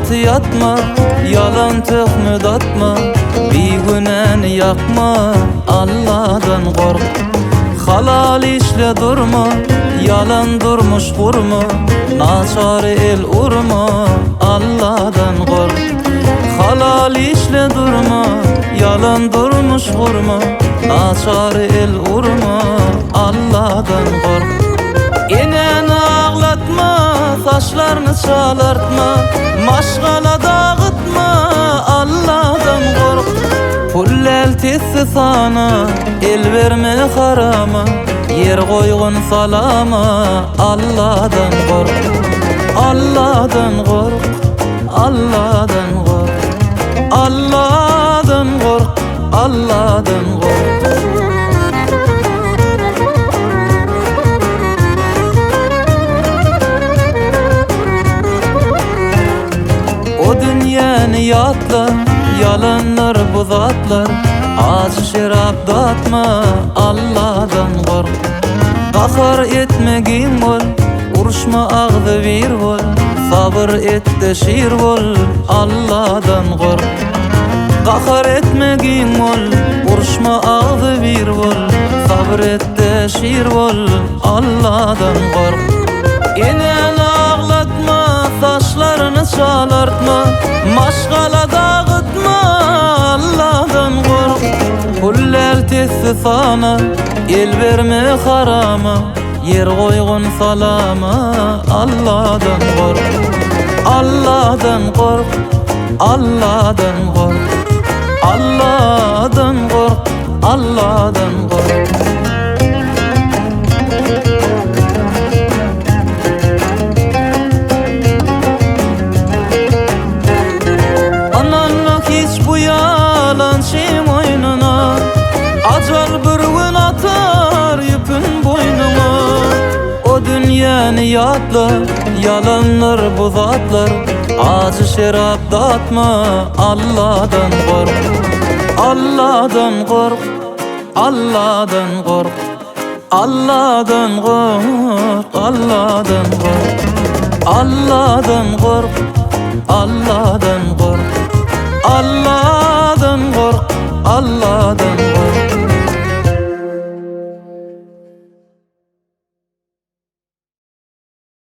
altı yatma, yalan töhmet atma, bir güneni yakma, Allah'dan kork. Halal işle durma, yalan durmuş kurma, naçar el urma, Allah'dan kork. Halal işle durma, yalan durmuş kurma, naçar el urma, Allah'dan kork. Enen ağlatma, taşlarını çalartma, maşgala dağıtma, Allah'dan kork. Pul eltisi sana, el verme harama, yer koygun salama, Allah'dan kork. Allah'dan kork, Allah'dan kork, Allah'dan kork, Allah'dan kork. Yatlar, yalanlar bu zatlar, acı şerap datma, Allah'dan kork. Kahar etmegin bol, uruşma ağdı bir bol, sabır et de şiir bol, Allah'dan kork. Kahar etmegin bol, uruşma ağdı bir bol, sabır et de şiir bol, Allah'dan kork. Enen ağlatma, taşlarını çalartma, maşgala dağıtma, Allah'dan kork. Pul eltisi sana, el verme harama, yer koygun salama, Allah'dan kork. Allah'dan kork, Allah'dan kork, Allah'dan kork, Allah'dan kork. Acal bir gün atar yükün boynuma. O dünyanı yatla, yalanlar bu zatlar, acı şerap datma, Allah'dan kork. Allah'dan kork, Allah'dan kork, Allah'dan kork, Allah'dan kork, Allah'dan kork, Allah'dan kork, Allah'dan kork, Allah'dan kork.